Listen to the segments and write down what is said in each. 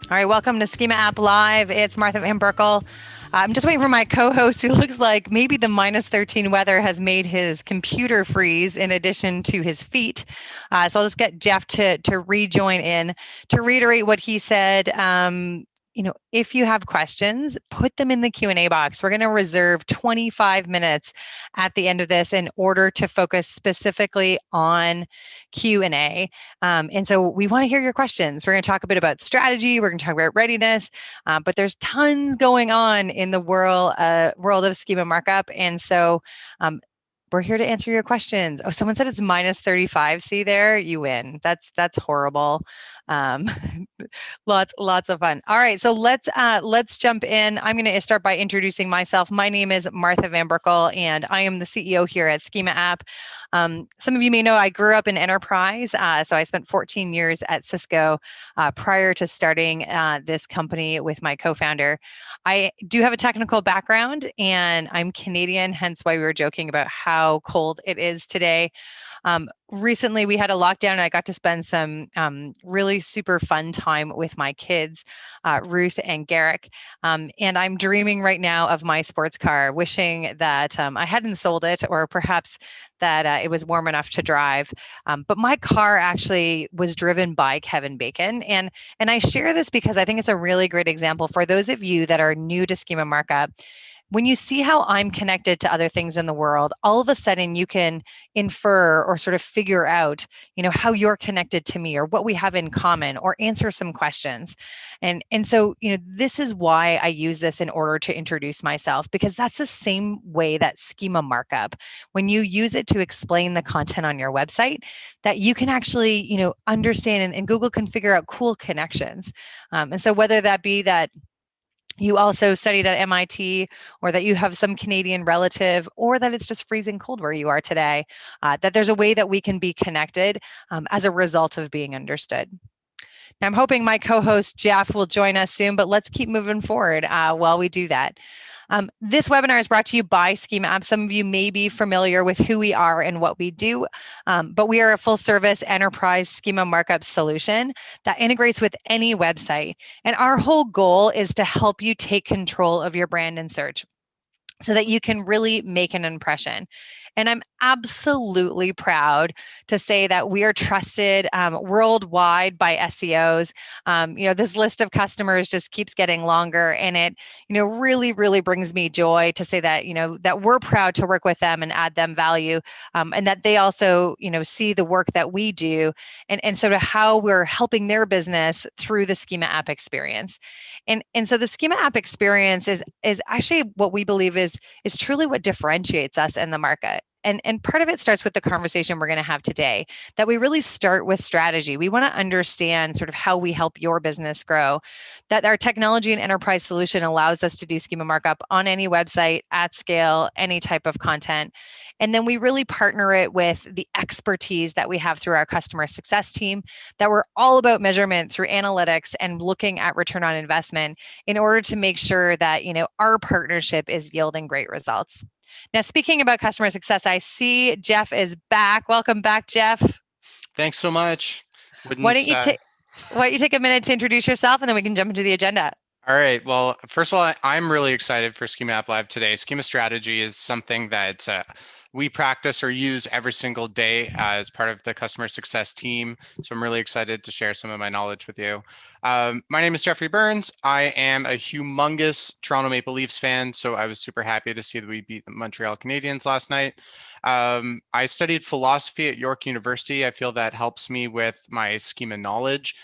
All right, welcome to Schema App Live. It's Martha Van Berkel. I'm just waiting for my co-host who looks like maybe the minus 13 weather has made his computer freeze in addition to his feet. So I'll just get Jeff to rejoin in. To reiterate what he said, if you have questions, put them in the Q&A box. We're going to reserve 25 minutes at the end of this in order to focus specifically on Q&A. And so we want to hear your questions. We're going to talk a bit about strategy. We're going to talk about readiness, but there's tons going on in the world of schema markup. And so we're here to answer your questions. Oh, someone said it's minus 35. See there, you win. That's horrible. Um, lots of fun. All right, so let's jump in. I'm going to start by introducing myself. My name is Martha Van Berkel, and I am the CEO here at Schema App. Some of you may know I grew up in enterprise, so I spent 14 years at Cisco prior to starting this company with my co-founder. I do have a technical background, and I'm Canadian, hence why we were joking about how cold it is today. Recently, we had a lockdown, and I got to spend some really super fun time with my kids, Ruth and Garrick. And I'm dreaming right now of my sports car, wishing that I hadn't sold it, or perhaps that it was warm enough to drive. But my car actually was driven by Kevin Bacon. And I share this because I think it's a really great example for those of you that are new to schema markup. When you see how I'm connected to other things in the world, all of a sudden you can infer or sort of figure out, how you're connected to me or what we have in common, or answer some questions. And so, this is why I use this in order to introduce myself, because that's the same way that schema markup, when you use it to explain the content on your website, that you can actually, understand, and Google can figure out cool connections. And so whether that be that you also studied at MIT, or that you have some Canadian relative, or that it's just freezing cold where you are today, that there's a way that we can be connected as a result of being understood. Now, I'm hoping my co-host Jeff will join us soon, but let's keep moving forward while we do that. This webinar is brought to you by Schema App. Some of you may be familiar with who we are and what we do, but we are a full service enterprise schema markup solution that integrates with any website. And our whole goal is to help you take control of your brand and search, so that you can really make an impression. And I'm absolutely proud to say that we are trusted worldwide by SEOs. This list of customers just keeps getting longer, and it, really, really brings me joy to say that, that we're proud to work with them and add them value, and that they also, see the work that we do, and sort of how we're helping their business through the Schema App experience. And so the Schema App experience is actually what we believe is truly what differentiates us in the market. And part of it starts with the conversation we're going to have today, that we really start with strategy. We want to understand sort of how we help your business grow, that our technology and enterprise solution allows us to do schema markup on any website at scale, any type of content. And then we really partner it with the expertise that we have through our customer success team, that we're all about measurement through analytics and looking at return on investment in order to make sure that, our partnership is yielding great results. Now, speaking about customer success, I see Jeff is back. Welcome back, Jeff. Thanks so much. Why Wouldn't don't you take a minute to introduce yourself, and then we can jump into the agenda. All right. Well, first of all, I'm really excited for Schema App Live today. Schema strategy is something that we practice or use every single day as part of the customer success team. So I'm really excited to share some of my knowledge with you. My name is Jeffrey Burns. I am a humongous Toronto Maple Leafs fan, so I was super happy to see that we beat the Montreal Canadiens last night. I studied philosophy at York University. I feel that helps me with my schema knowledge,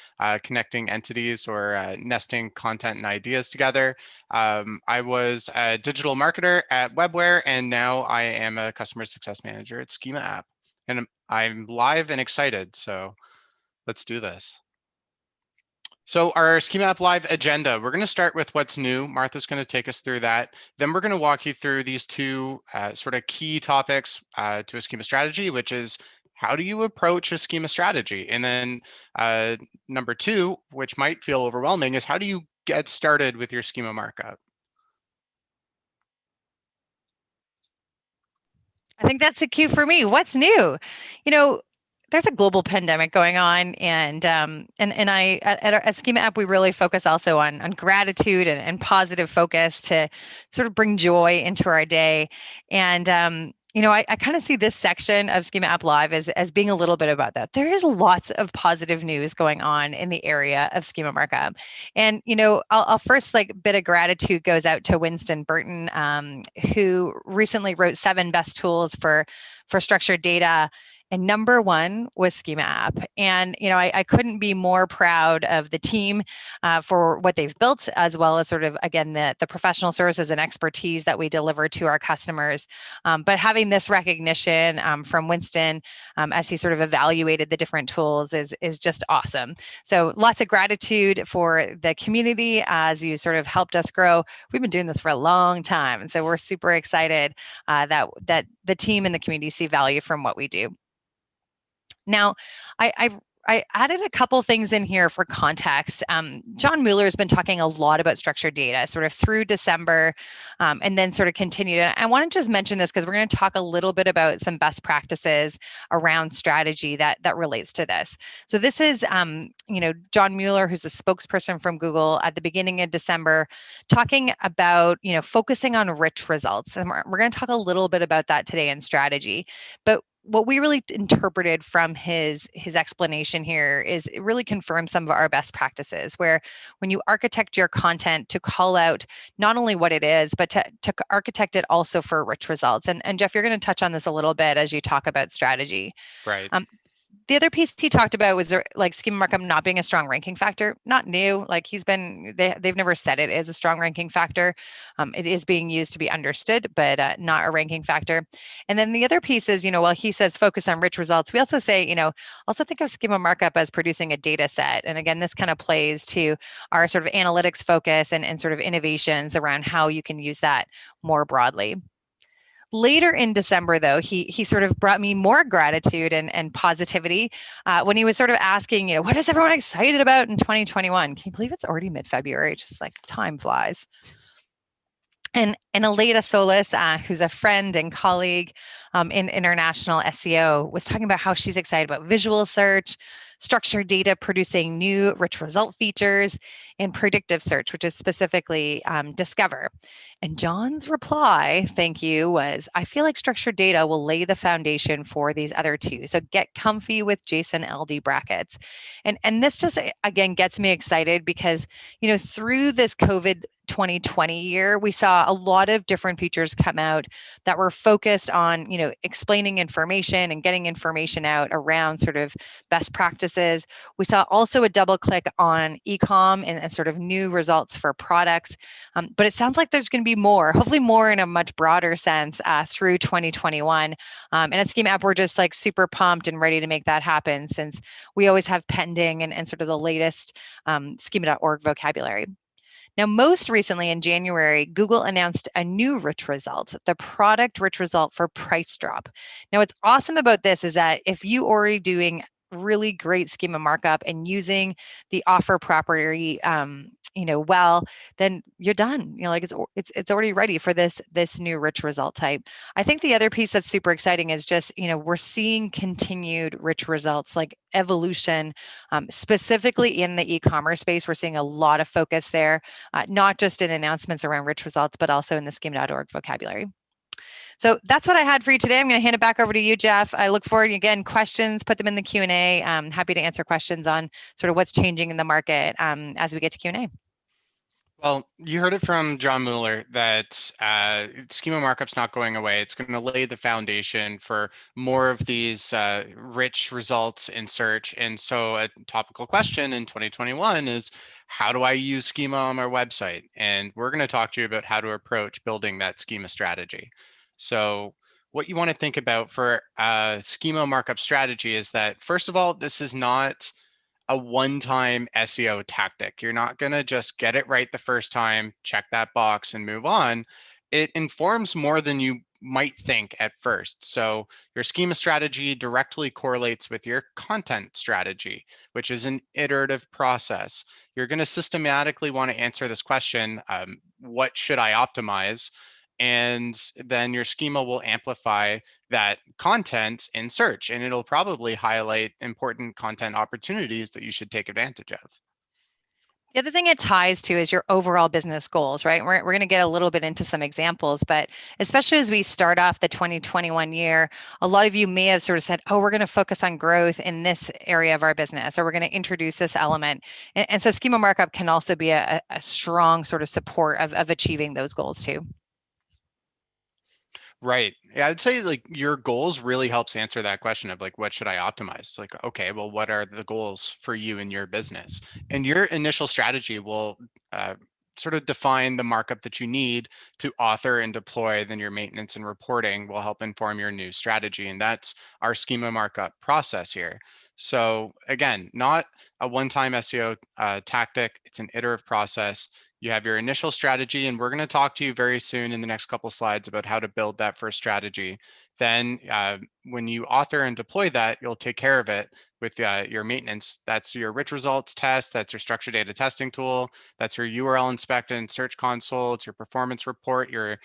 connecting entities or nesting content and ideas together. I was a digital marketer at Webware, and now I am a customer success manager at Schema App. And I'm live and excited, so let's do this. So our Schema App Live agenda, we're going to start with what's new. Martha's going to take us through that. Then we're going to walk you through these two sort of key topics to a schema strategy, which is how do you approach a schema strategy? And then number two, which might feel overwhelming, is how do you get started with your schema markup? I think that's a cue for me. What's new? You know, there's a global pandemic going on, and I at Schema App we really focus also on gratitude and positive focus to sort of bring joy into our day. And I kind of see this section of Schema App Live as being a little bit about that. There is lots of positive news going on in the area of schema markup, and I'll first, like, bit of gratitude goes out to Winston Burton, who recently wrote 7 best tools for structured data, and number one was Schema App. And I couldn't be more proud of the team for what they've built, as well as sort of, again, the professional services and expertise that we deliver to our customers. But having this recognition from Winston, as he sort of evaluated the different tools, is just awesome. So lots of gratitude for the community as you sort of helped us grow. We've been doing this for a long time, and so we're super excited that the team and the community see value from what we do. Now, I added a couple things in here for context. John Mueller has been talking a lot about structured data sort of through December, and then sort of continued. And I want to just mention this because we're going to talk a little bit about some best practices around strategy that relates to this. So this is, John Mueller, who's a spokesperson from Google, at the beginning of December, talking about, focusing on rich results. And we're going to talk a little bit about that today in strategy. But what we really interpreted from his explanation here is it really confirms some of our best practices, where when you architect your content to call out not only what it is, but to architect it also for rich results. And Jeff, you're going to touch on this a little bit as you talk about strategy. Right. The other piece he talked about was like schema markup not being a strong ranking factor. Not new. Like they've never said it is a strong ranking factor. It is being used to be understood, but not a ranking factor. And then the other piece is, while he says focus on rich results, we also say, also think of schema markup as producing a data set. And again, this kind of plays to our sort of analytics focus and sort of innovations around how you can use that more broadly. Later in December, though, he sort of brought me more gratitude and positivity when he was sort of asking, what is everyone excited about in 2021? Can you believe it's already mid-February? Just like time flies. And Aleda Solis, who's a friend and colleague in international SEO, was talking about how she's excited about visual search, structured data producing new rich result features, and predictive search, which is specifically Discover. And John's reply, thank you, was, I feel like structured data will lay the foundation for these other two. So get comfy with JSON LD brackets. And this just, again, gets me excited because, through this COVID 2020 year, we saw a lot of different features come out that were focused on, explaining information and getting information out around sort of best practices. We saw also a double click on ecom and sort of new results for products. But it sounds like there's going to be more, hopefully more in a much broader sense through 2021. And at Schema App, we're just like super pumped and ready to make that happen, since we always have pending and sort of the latest schema.org vocabulary. Now, most recently in January, Google announced a new rich result, the product rich result for price drop. Now, what's awesome about this is that if you already doing really great schema markup and using the offer property, well, then you're done. Like it's already ready for this new rich result type. I think the other piece that's super exciting is just, we're seeing continued rich results, like evolution, specifically in the e-commerce space. We're seeing a lot of focus there, not just in announcements around rich results, but also in the schema.org vocabulary. So that's what I had for you today. I'm going to hand it back over to you, Jeff. I look forward, again, questions, put them in the Q&A. I'm happy to answer questions on sort of what's changing in the market as we get to Q&A. Well, you heard it from John Mueller that schema markup's not going away. It's going to lay the foundation for more of these rich results in search. And so a topical question in 2021 is, how do I use schema on my website? And we're going to talk to you about how to approach building that schema strategy. So what you want to think about for schema markup strategy is that, first of all, this is not a one-time SEO tactic. You're not going to just get it right the first time, check that box and move on. It informs more than you might think at first. So your schema strategy directly correlates with your content strategy, which is an iterative process. You're going to systematically want to answer this question, what should I optimize? And then your schema will amplify that content in search, and it'll probably highlight important content opportunities that you should take advantage of. The other thing it ties to is your overall business goals, right? We're going to get a little bit into some examples, but especially as we start off the 2021 year, a lot of you may have sort of said, oh, we're going to focus on growth in this area of our business, or we're going to introduce this element. And so schema markup can also be a strong sort of support of achieving those goals too. Right. Yeah, I'd say like your goals really helps answer that question of like, what should I optimize? Like, okay, well, what are the goals for you in your business? And your initial strategy will uh, sort of define the markup that you need to author and deploy. Then your maintenance and reporting will help inform your new strategy. And that's our schema markup process here. So again, not a one-time SEO tactic. It's an iterative process. You have your initial strategy, and we're going to talk to you very soon in the next couple slides about how to build that first strategy. Then when you author and deploy that, you'll take care of it with your maintenance. That's your rich results test. That's your structured data testing tool. That's your URL inspect and search console. It's your performance report, your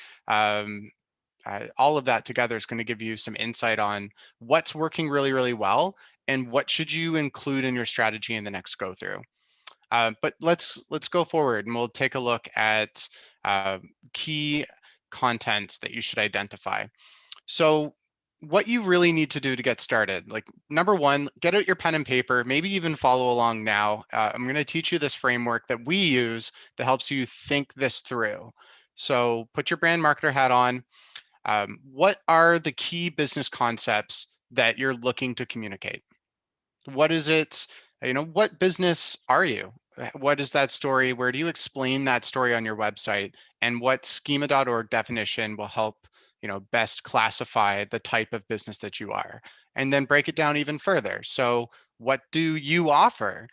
all of that together is going to give you some insight on what's working really, really well and what should you include in your strategy in the next go through. But let's go forward and we'll take a look at key content that you should identify. So what you really need to do to get started, like number one, get out your pen and paper, maybe even follow along now. I'm going to teach you this framework that we use that helps you think this through. So put your brand marketer hat on. What are the key business concepts that you're looking to communicate? What is it? What business are you? What is that story? Where do you explain that story on your website? And what schema.org definition will help, best classify the type of business that you are? And then break it down even further. So what do you offer?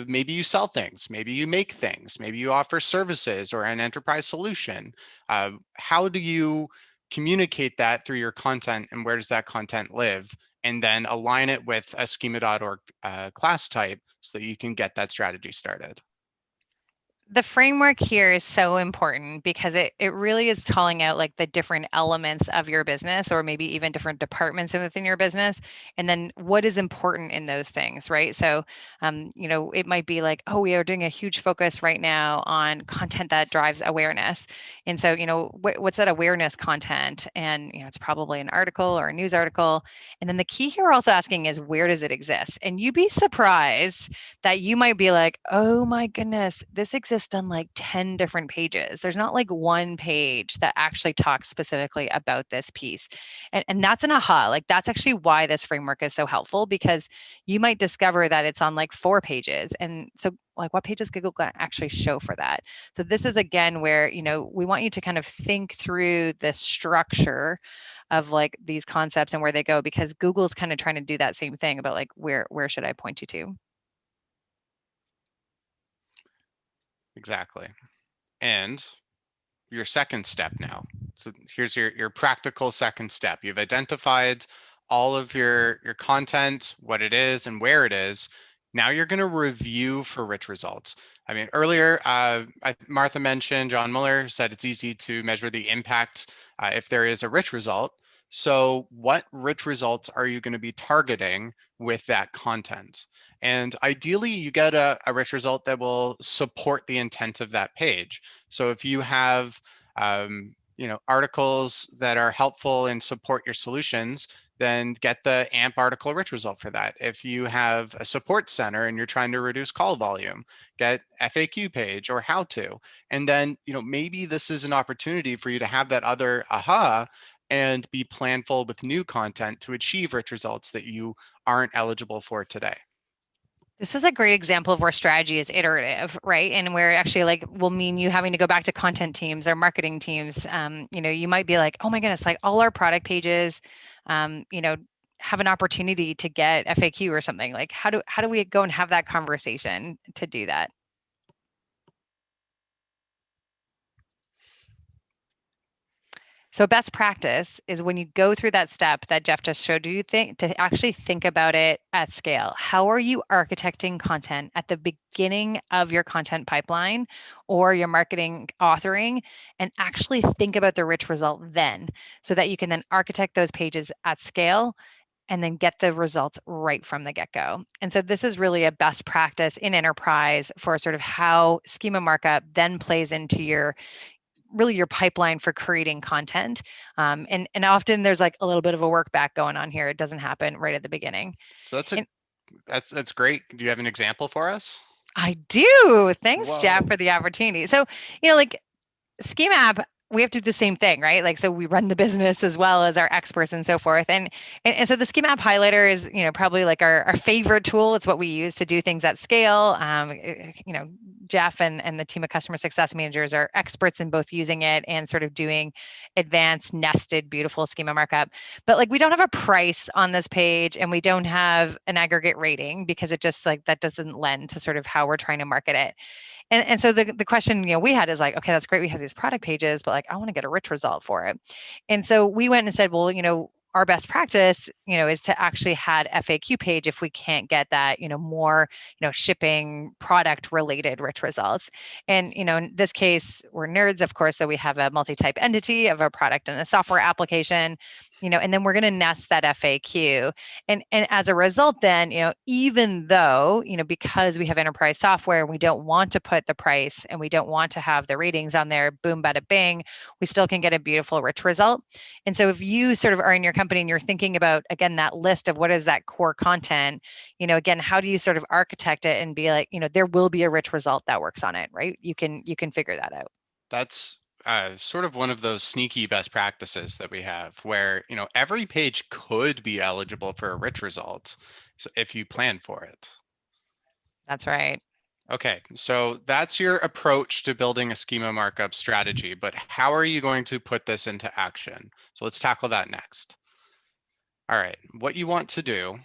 Maybe you sell things, maybe you make things, maybe you offer services or an enterprise solution. How do you communicate that through your content, and where does that content live? And then align it with a schema.org class type so that you can get that strategy started. The framework here is so important because it really is calling out like the different elements of your business, or maybe even different departments within your business, and then what is important in those things, right? So it might be like, oh, we are doing a huge focus right now on content that drives awareness. And so what's that awareness content? And it's probably an article or a news article. And then the key here also asking is, where does it exist? And you'd be surprised that you might be like, oh my goodness, this exists on like 10 different pages. There's not like one page that actually talks specifically about this piece. And that's an aha. Like that's actually why this framework is so helpful, because you might discover that it's on like 4 pages. And so like what pages Google actually show for that? So this is again where, we want you to kind of think through the structure of like these concepts and where they go, because Google's kind of trying to do that same thing about like where should I point you to? Exactly. And your second step now. So here's your practical second step. You've identified all of your content, what it is and where it is. Now you're going to review for rich results. I mean, earlier, Martha mentioned, John Mueller said it's easy to measure the impact if there is a rich result. So what rich results are you going to be targeting with that content? And ideally, you get a rich result that will support the intent of that page. So if you have articles that are helpful and support your solutions, then get the AMP article rich result for that. If you have a support center and you're trying to reduce call volume, get FAQ page or how to. And then, maybe this is an opportunity for you to have that other aha and be planful with new content to achieve rich results that you aren't eligible for today. This is a great example of where strategy is iterative, right? And where it actually like will mean you having to go back to content teams or marketing teams. You might be like, oh my goodness, like all our product pages, um, you know, have an opportunity to get FAQ or something. Like how do we go and have that conversation to do that? So best practice is when you go through that step that Jeff just showed you, to actually think about it at scale. How are you architecting content at the beginning of your content pipeline or your marketing authoring, and actually think about the rich result then, so that you can then architect those pages at scale and then get the results right from the get-go. And so this is really a best practice in enterprise for sort of how schema markup then plays into your pipeline for creating content. And often there's like a little bit of a work back going on here. It doesn't happen right at the beginning. So And that's great. Do you have an example for us? I do. Thanks, Jeff, Whoa. for the opportunity. So, like Schema app, we have to do the same thing, right? Like, so we run the business as well as our experts and so forth. And so the Schema app highlighter is, probably like our favorite tool. It's what we use to do things at scale. Jeff and the team of customer success managers are experts in both using it and sort of doing advanced, nested, beautiful schema markup. But like, we don't have a price on this page and we don't have an aggregate rating because it just like that doesn't lend to sort of how we're trying to market it. And so the question we had is like, okay, that's great, we have these product pages, but like I want to get a rich result for it. And so we went and said, well, our best practice, is to actually had FAQ page if we can't get that, more, shipping product related rich results. And, in this case, we're nerds, of course, so we have a multi-type entity of a product and a software application, and then we're going to nest that FAQ. And as a result, then, even though, because we have enterprise software, we don't want to put the price and we don't want to have the ratings on there, boom, bada bing, we still can get a beautiful, rich result. And so if you sort of are in your company and you're thinking about, again, that list of what is that core content, again, how do you sort of architect it and be like, there will be a rich result that works on it, right? You can figure that out. That's sort of one of those sneaky best practices that we have where, every page could be eligible for a rich result if you plan for it. That's right. Okay, so that's your approach to building a schema markup strategy, but how are you going to put this into action? So let's tackle that next. All right, what you want to do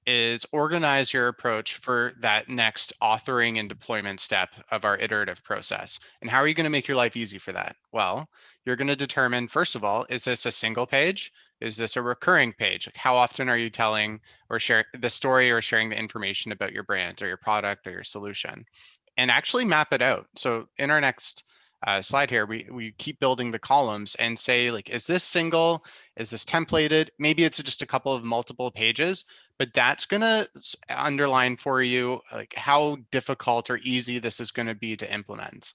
is organize your approach for that next authoring and deployment step of our iterative process. And how are you going to make your life easy for that? Well, you're going to determine, first of all, is this a single page? Is this a recurring page? Like how often are you telling or share the story or sharing the information about your brand or your product or your solution? And actually map it out. So in our next slide here, we keep building the columns and say, like, is this single? Is this templated? Maybe it's just a couple of multiple pages, but that's going to underline for you like how difficult or easy this is going to be to implement.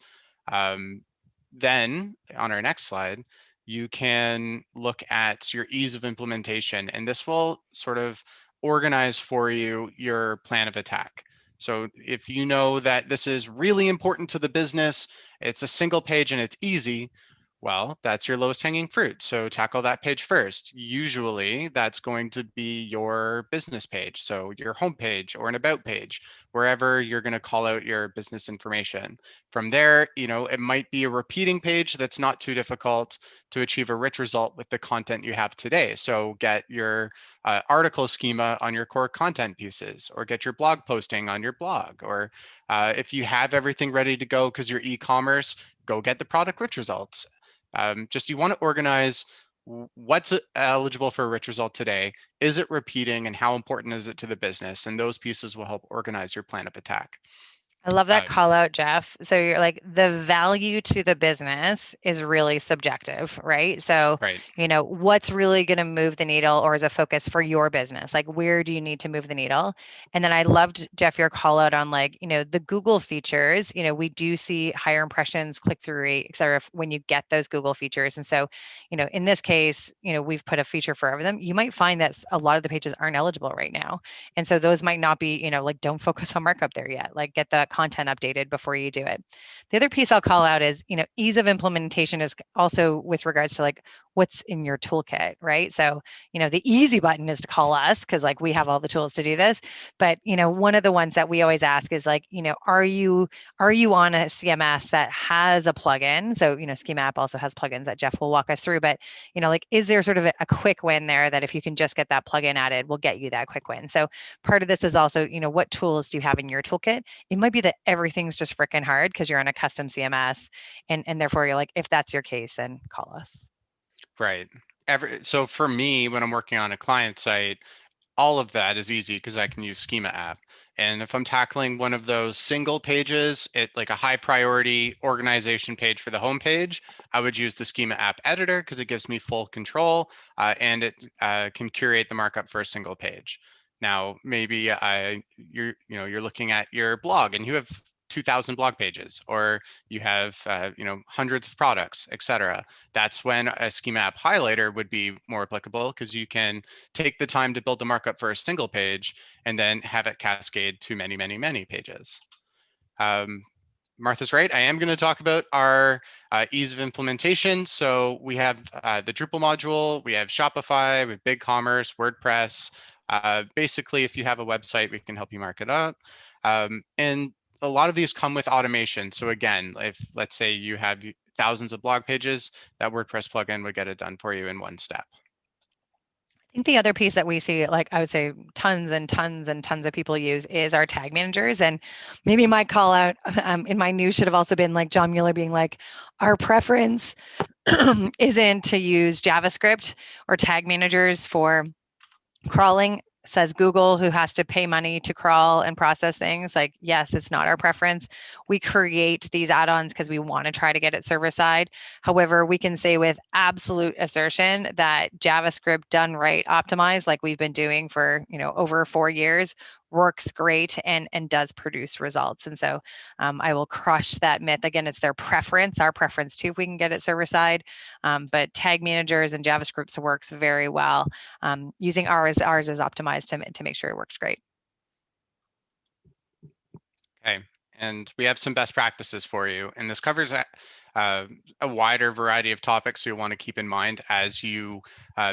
Then on our next slide, you can look at your ease of implementation, and this will sort of organize for you your plan of attack. So if you know that this is really important to the business, it's a single page and it's easy, well, that's your lowest hanging fruit. So tackle that page first. Usually that's going to be your business page. So your homepage or an about page, wherever you're going to call out your business information. From there, it might be a repeating page that's not too difficult to achieve a rich result with the content you have today. So get your article schema on your core content pieces, or get your blog posting on your blog. Or if you have everything ready to go because you're e-commerce, go get the product rich results. Just you want to organize what's eligible for a rich result today, is it repeating, and how important is it to the business? And those pieces will help organize your plan of attack. I love that Um, call out, Jeff. So you're like, the value to the business is really subjective, right? So, right. what's really going to move the needle or is a focus for your business? Like, where do you need to move the needle? And then I loved, Jeff, your call out on like, the Google features. We do see higher impressions, click through rate, et cetera, when you get those Google features. And so, in this case, we've put a feature for them. You might find that a lot of the pages aren't eligible right now. And so those might not be, like, don't focus on markup there yet. Like, get the content updated before you do it. The other piece I'll call out is, ease of implementation is also with regards to like what's in your toolkit, right? So, the easy button is to call us because like we have all the tools to do this. But, one of the ones that we always ask is like, are you on a CMS that has a plugin? So, Schema app also has plugins that Jeff will walk us through. But, like, is there sort of a quick win there that if you can just get that plugin added, will get you that quick win? So part of this is also, what tools do you have in your toolkit? It might be that everything's just freaking hard because you're on a custom CMS, and therefore you're like, if that's your case, then call us. Right. So for me, when I'm working on a client site, all of that is easy because I can use Schema app. And if I'm tackling one of those single pages, like a high priority organization page for the homepage, I would use the Schema app editor because it gives me full control, and it can curate the markup for a single page. Now, maybe you're looking at your blog and you have 2,000 blog pages, or you have hundreds of products, etc. That's when a Schema app highlighter would be more applicable because you can take the time to build the markup for a single page and then have it cascade to many, many, many pages. Um, Martha's right. I am going to talk about our ease of implementation. So we have the Drupal module, we have Shopify, we have BigCommerce, WordPress. Basically, if you have a website, we can help you mark it up. And a lot of these come with automation. So again, if let's say you have thousands of blog pages, that WordPress plugin would get it done for you in one step. I think the other piece that we see, like I would say tons and tons and tons of people use, is our tag managers. And maybe my call out in my news should have also been like John Mueller being like, our preference isn't to use JavaScript or tag managers for crawling. Says Google, who has to pay money to crawl and process things. Like, yes, it's not our preference. We create these add-ons because we want to try to get it server side. However, we can say with absolute assertion that JavaScript done right, optimized, like we've been doing for over 4 years, works great and does produce results. And so I will crush that myth. Again, it's their preference, our preference too, if we can get it server side. But tag managers and JavaScript works very well. Using ours is optimized to make sure it works great. Okay, and we have some best practices for you, and this covers a wider variety of topics you'll want to keep in mind as you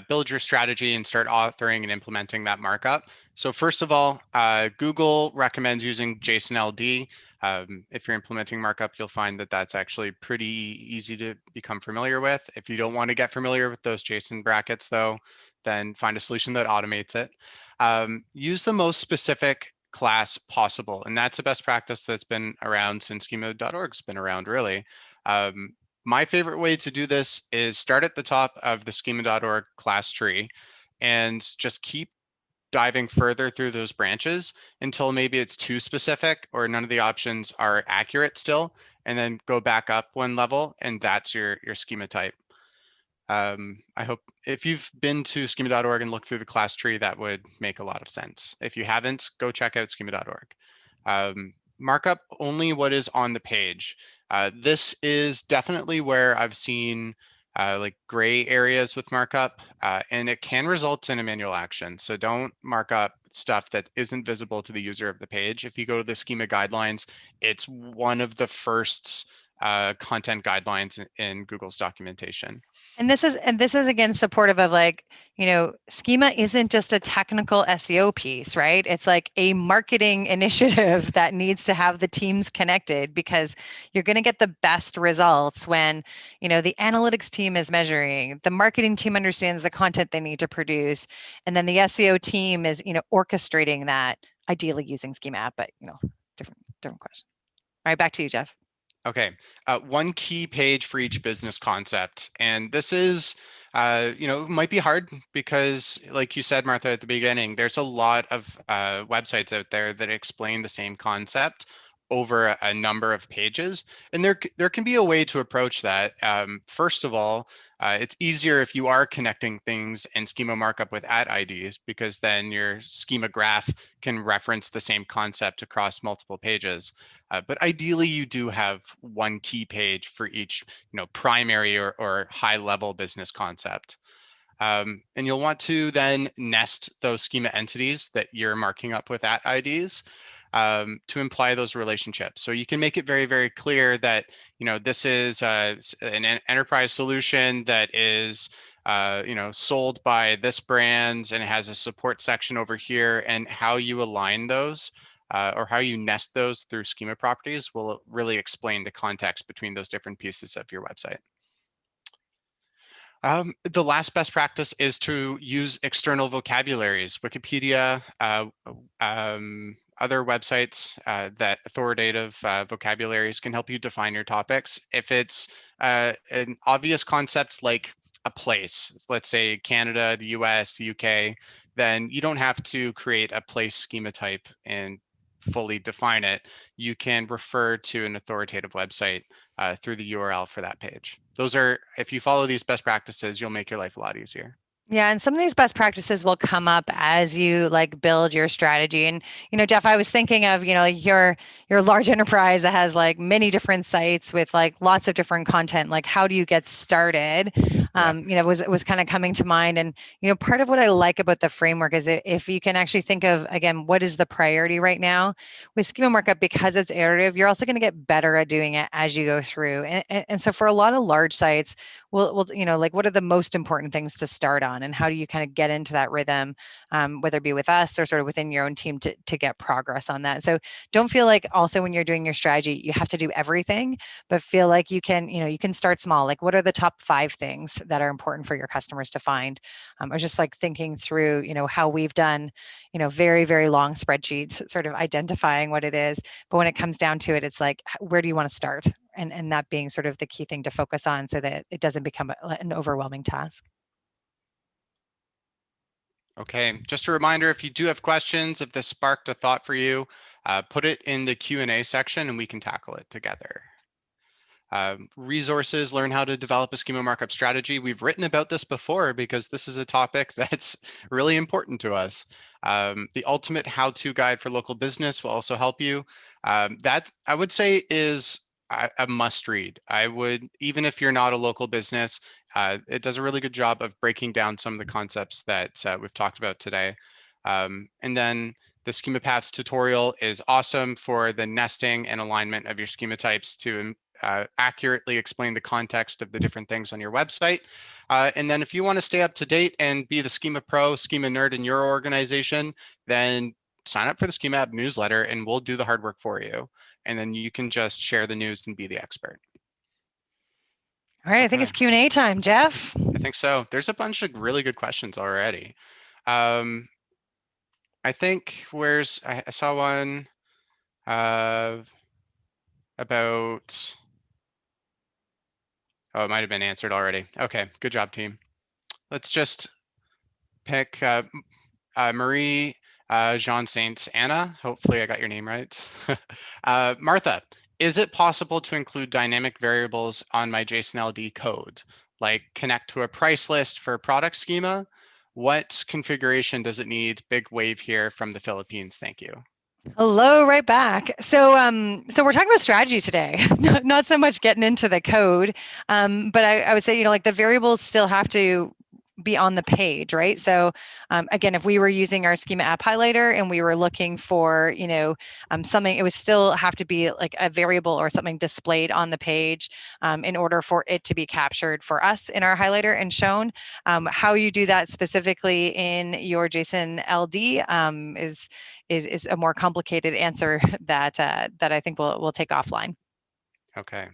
build your strategy and start authoring and implementing that markup. So first of all, Google recommends using JSON-LD. If you're implementing markup, you'll find that that's actually pretty easy to become familiar with. If you don't want to get familiar with those JSON brackets, though, then find a solution that automates it. Use the most specific class possible. And that's a best practice that's been around since schema.org's been around, really. My favorite way to do this is start at the top of the schema.org class tree and just keep diving further through those branches until maybe it's too specific or none of the options are accurate still, and then go back up one level, and that's your schema type. I hope if you've been to schema.org and looked through the class tree, that would make a lot of sense. If you haven't, go check out schema.org. Markup only what is on the page. This is definitely where I've seen like gray areas with markup, and it can result in a manual action. So don't mark up stuff that isn't visible to the user of the page. If you go to the schema guidelines, it's one of the first content guidelines in Google's documentation. And this is again supportive of like, Schema isn't just a technical SEO piece, right? It's like a marketing initiative that needs to have the teams connected, because you're going to get the best results when, the analytics team is measuring, the marketing team understands the content they need to produce, and then the SEO team is, orchestrating that, ideally using Schema app, but different question. All right, back to you, Jeff. Okay, one key page for each business concept. And this is, might be hard because, like you said, Martha, at the beginning, there's a lot of websites out there that explain the same concept over a number of pages. And there can be a way to approach that. First of all, it's easier if you are connecting things in schema markup with @IDs, because then your schema graph can reference the same concept across multiple pages. But ideally, you do have one key page for each, primary or high level business concept. And you'll want to then nest those schema entities that you're marking up with @IDs to imply those relationships. So you can make it very, very clear that, this is an enterprise solution that is sold by this brand and it has a support section over here, and how you align those or how you nest those through schema properties will really explain the context between those different pieces of your website. The last best practice is to use external vocabularies. Wikipedia, other websites that authoritative vocabularies can help you define your topics. If it's an obvious concept like a place, let's say Canada, the US, the UK, then you don't have to create a place schema type and fully define it. You can refer to an authoritative website through the URL for that page. Those are, if you follow these best practices, you'll make your life a lot easier. Yeah, and some of these best practices will come up as you like build your strategy. And Jeff, I was thinking of, like your large enterprise that has like many different sites with like lots of different content. Like, how do you get started? Yeah. Was kind of coming to mind. And part of what I like about the framework is if you can actually think of, again, what is the priority right now with schema markup, because it's iterative, you're also going to get better at doing it as you go through. And so for a lot of large sites, we'll like, what are the most important things to start on, and how do you kind of get into that rhythm, whether it be with us or sort of within your own team to get progress on that. So don't feel like also when you're doing your strategy you have to do everything, but feel like you can start small. Like, what are the top 5 things that are important for your customers to find? I was just like thinking through how we've done very, very long spreadsheets, sort of identifying what it is, but when it comes down to it, it's like, where do you want to start? And that being sort of the key thing to focus on so that it doesn't become an overwhelming task. Okay, just a reminder, if you do have questions, if this sparked a thought for you, put it in the Q&A section and we can tackle it together. Resources, learn how to develop a schema markup strategy. We've written about this before because this is a topic that's really important to us. The ultimate how-to guide for local business will also help you. That I would say is a must read. I would, even if you're not a local business, it does a really good job of breaking down some of the concepts that we've talked about today. And then the schema paths tutorial is awesome for the nesting and alignment of your schema types to accurately explain the context of the different things on your website. And then if you want to stay up to date and be the schema pro, schema nerd in your organization, then sign up for the Schema App newsletter and we'll do the hard work for you. And then you can just share the news and be the expert. All right, I think Okay, it's Q&A time, Jeff. I think so. There's a bunch of really good questions already. I think I saw one about, oh, it might have been answered already. Okay, good job, team. Let's just pick Marie Jean Saint Anna. Hopefully I got your name right. Martha, is it possible to include dynamic variables on my JSON LD code, like connect to a price list for product schema? What configuration does it need? Big wave here from the Philippines. Thank you. Hello, right back. So we're talking about strategy today, not so much getting into the code, but I would say, like the variables still have to be on the page, right? So again, if we were using our schema app highlighter and we were looking for, something, it would still have to be like a variable or something displayed on the page in order for it to be captured for us in our highlighter and shown. How you do that specifically in your JSON LD is a more complicated answer that I think we'll take offline. Okay.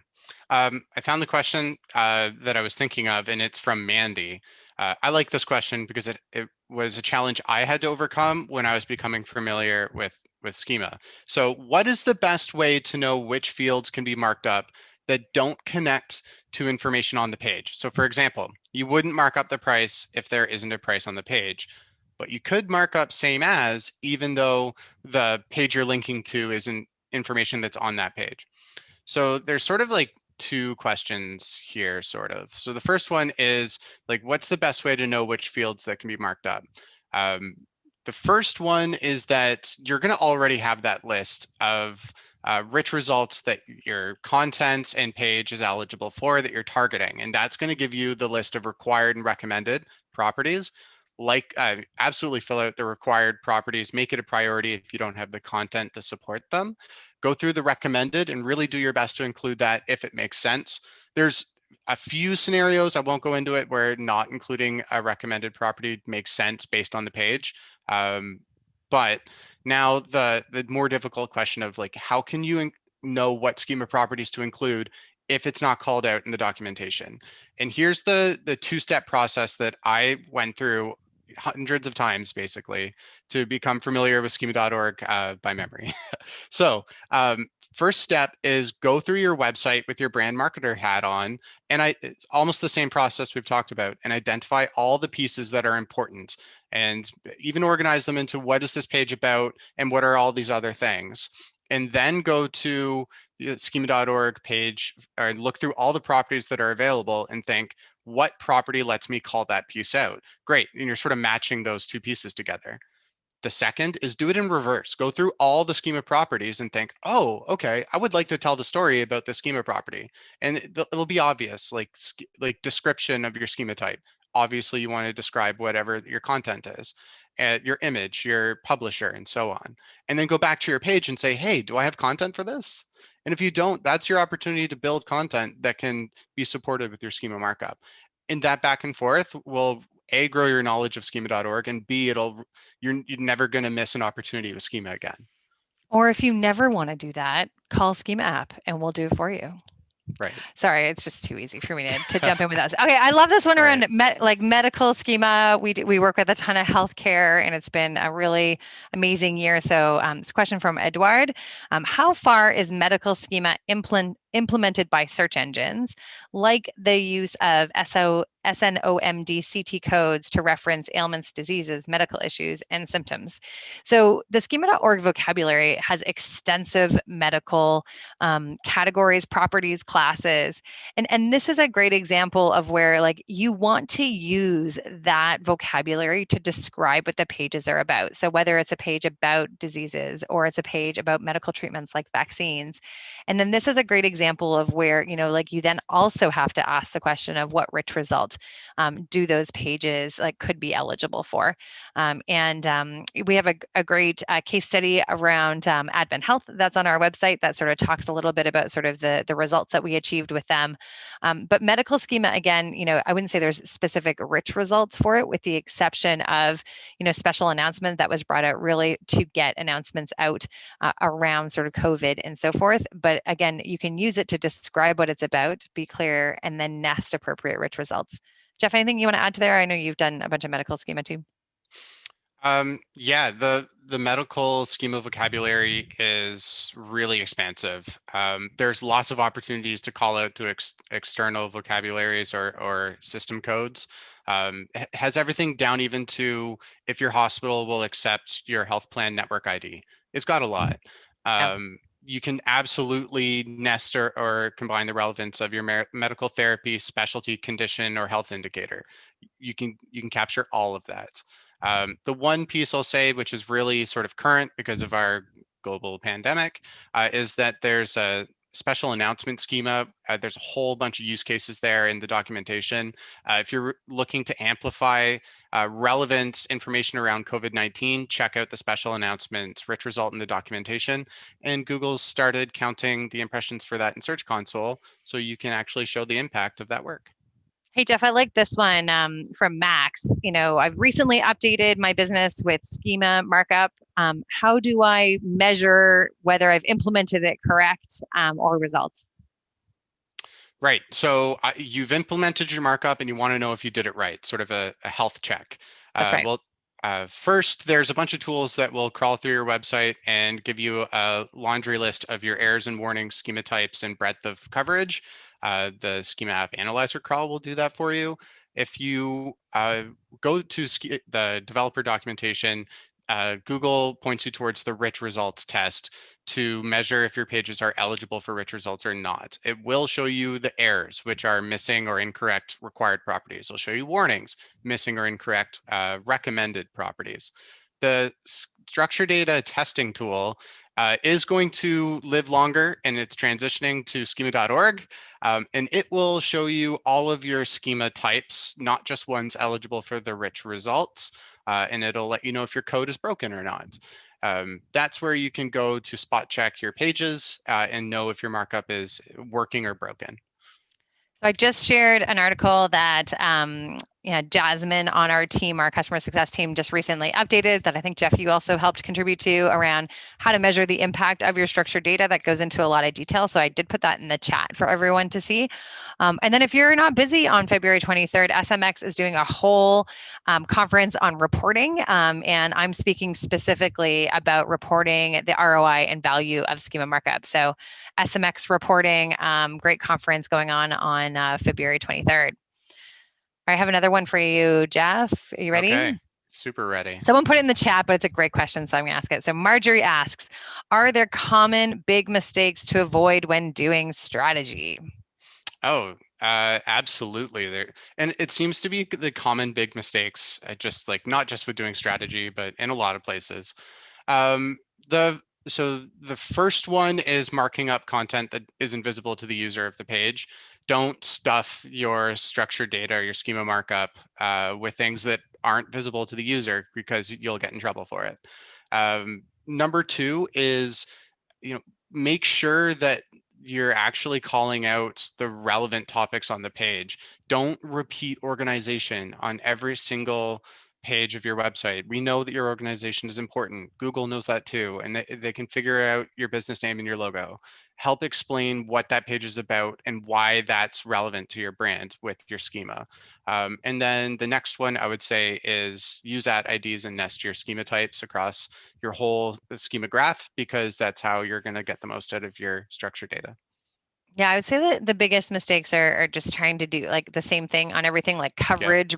I found the question that I was thinking of, and it's from Mandy. I like this question because it was a challenge I had to overcome when I was becoming familiar with schema. So what is the best way to know which fields can be marked up that don't connect to information on the page? So for example, you wouldn't mark up the price if there isn't a price on the page, but you could mark up same as, even though the page you're linking to isn't information that's on that page. So there's sort of like 2 questions here, sort of. So the first one is like, what's the best way to know which fields that can be marked up? Um, the first one is that you're going to already have that list of rich results that your content and page is eligible for that you're targeting. And that's going to give you the list of required and recommended properties. Like absolutely fill out the required properties, make it a priority if you don't have the content to support them. Go through the recommended and really do your best to include that if it makes sense. There's a few scenarios, I won't go into it, where not including a recommended property makes sense based on the page. But now the more difficult question of like, how can you know what schema properties to include if it's not called out in the documentation? And here's the 2-step process that I went through hundreds of times basically to become familiar with schema.org by memory. So First step is go through your website with your brand marketer hat on, and it's almost the same process we've talked about, and identify all the pieces that are important, and even organize them into what is this page about and what are all these other things. And then go to the schema.org page or look through all the properties that are available and think, what property lets me call that piece out? Great, and you're sort of matching those two pieces together. The second is do it in reverse. Go through all the schema properties and think, oh, okay, I would like to tell the story about the schema property. And it'll be obvious, like description of your schema type. Obviously, you want to describe whatever your content is, your image, your publisher, and so on. And then go back to your page and say, hey, do I have content for this? And if you don't, that's your opportunity to build content that can be supported with your schema markup. And that back and forth will A, grow your knowledge of schema.org, and B, you're never going to miss an opportunity with schema again. Or if you never want to do that, call Schema app and we'll do it for you. Right. Sorry, it's just too easy for me to jump in with us. Okay, I love this one around like medical schema. We work with a ton of healthcare, and it's been a really amazing year. So, this question from Edward: how far is medical schema implemented by search engines, like the use of SNOMD CT codes to reference ailments, diseases, medical issues, and symptoms? So, the schema.org vocabulary has extensive medical categories, properties, classes. And this is a great example of where like you want to use that vocabulary to describe what the pages are about. So whether it's a page about diseases or it's a page about medical treatments like vaccines. And then this is a great example of where, like you then also have to ask the question of what rich result do those pages like could be eligible for. And we have a great case study around Advent Health that's on our website that sort of talks a little bit about sort of the results that we achieved with them. But medical schema, again, I wouldn't say there's specific rich results for it, with the exception of, special announcement that was brought out really to get announcements out around sort of COVID and so forth. But again, you can use it to describe what it's about, be clear, and then nest appropriate rich results. Jeff, anything you want to add to there? I know you've done a bunch of medical schema too. Yeah, the medical schema vocabulary is really expansive. There's lots of opportunities to call out to external vocabularies or system codes. Has everything down even to if your hospital will accept your health plan network ID. It's got a lot. Yeah. You can absolutely nest or combine the relevance of your medical therapy, specialty, condition, or health indicator. You can capture all of that. The one piece I'll say, which is really sort of current because of our global pandemic, is that there's a special announcement schema. There's a whole bunch of use cases there in the documentation. If you're looking to amplify relevant information around COVID-19, check out the special announcements rich result in the documentation. And Google's started counting the impressions for that in Search Console, so you can actually show the impact of that work. Hey, Jeff, I like this one from Max. I've recently updated my business with schema markup. How do I measure whether I've implemented it correct or results? Right. So you've implemented your markup and you want to know if you did it right, sort of a health check. That's right. First, there's a bunch of tools that will crawl through your website and give you a laundry list of your errors and warnings, schema types, and breadth of coverage. The Schema App Analyzer crawl will do that for you. If you go to the developer documentation, Google points you towards the rich results test to measure if your pages are eligible for rich results or not. It will show you the errors, which are missing or incorrect required properties. It'll show you warnings, missing or incorrect recommended properties. The structure data testing tool is going to live longer, and it's transitioning to schema.org. And it will show you all of your schema types, not just ones eligible for the rich results. And it'll let you know if your code is broken or not. That's where you can go to spot check your pages and know if your markup is working or broken. So I just shared an article that Jasmine on our team, our customer success team, just recently updated that I think, Jeff, you also helped contribute to around how to measure the impact of your structured data. That goes into a lot of detail. So I did put that in the chat for everyone to see. And then if you're not busy on February 23rd, SMX is doing a whole conference on reporting. And I'm speaking specifically about reporting the ROI and value of schema markup. So SMX reporting, great conference going on February 23rd. I have another one for you, Jeff. Are you ready? Okay, super ready. Someone put it in the chat, but it's a great question, so I'm going to ask it. So Marjorie asks, are there common big mistakes to avoid when doing strategy? Oh, absolutely. There, and it seems to be the common big mistakes, just like not just with doing strategy, but in a lot of places. Um, so the first one is marking up content that is invisible to the user of the page. Don't stuff your structured data or your schema markup with things that aren't visible to the user because you'll get in trouble for it. Number two is, make sure that you're actually calling out the relevant topics on the page. Don't repeat organization on every single page of your website. We know that your organization is important. Google knows that too, and they can figure out your business name and your logo. Help explain what that page is about and why that's relevant to your brand with your schema. And then the next one I would say is use @IDs and nest your schema types across your whole schema graph, because that's how you're going to get the most out of your structured data. Yeah, I would say that the biggest mistakes are just trying to do like the same thing on everything, like coverage,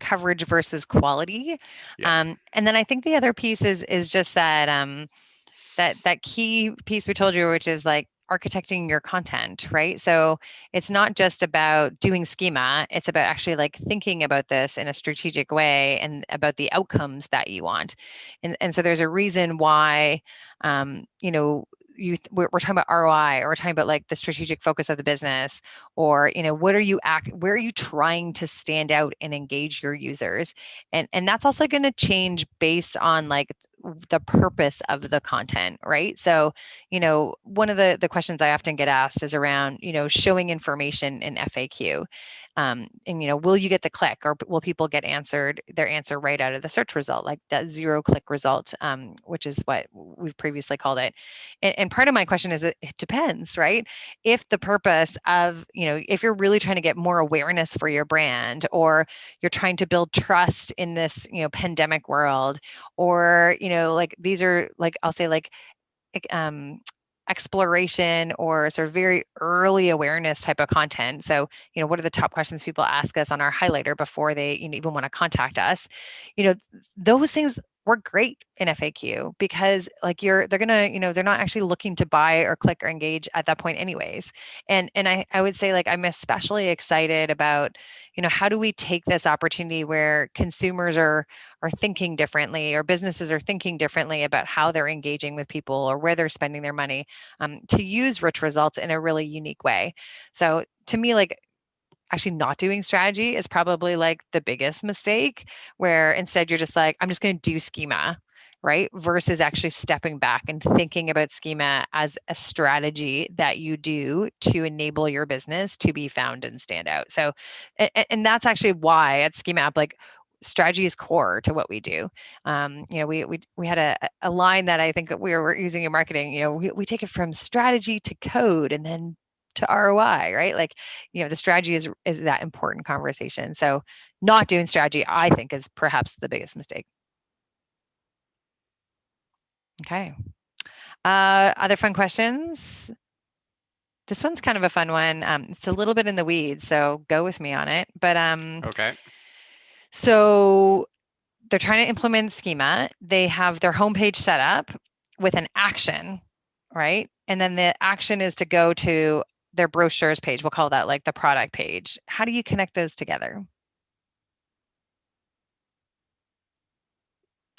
coverage versus quality. Yeah. And then I think the other piece is just that that key piece we told you, which is like architecting your content, right? So it's not just about doing schema, it's about actually like thinking about this in a strategic way and about the outcomes that you want. And so there's a reason why, we're talking about ROI, or we're talking about like the strategic focus of the business, or where are you trying to stand out and engage your users, and that's also going to change based on like the purpose of the content, right? So, one of the questions I often get asked is around, showing information in FAQ. And will you get the click, or will people get their answer right out of the search result, like that 0-click result, which is what we've previously called it. And part of my question is, it depends, right? If the purpose of, if you're really trying to get more awareness for your brand, or you're trying to build trust in this, pandemic world, or like these are like, I'll say like um exploration or sort of very early awareness type of content. So, what are the top questions people ask us on our highlighter before they even want to contact us? Those things work great in FAQ, because like they're gonna, they're not actually looking to buy or click or engage at that point anyways. And I would say, like, I'm especially excited about, how do we take this opportunity where consumers are thinking differently, or businesses are thinking differently about how they're engaging with people or where they're spending their money, to use rich results in a really unique way. So to me, like, actually not doing strategy is probably like the biggest mistake, where instead you're just like, I'm just going to do schema, right? Versus actually stepping back and thinking about schema as a strategy that you do to enable your business to be found and stand out. So, and that's actually why at Schema App, like, strategy is core to what we do. We had a line that I think that we were using in marketing. We take it from strategy to code, and then to ROI, right? Like, the strategy is that important conversation. So not doing strategy, I think, is perhaps the biggest mistake. Okay. Other fun questions? This one's kind of a fun one. It's a little bit in the weeds, so go with me on it. But Okay. so they're trying to implement schema. They have their homepage set up with an action, right? And then the action is to go to their brochures page. We'll call that like the product page. How do you connect those together?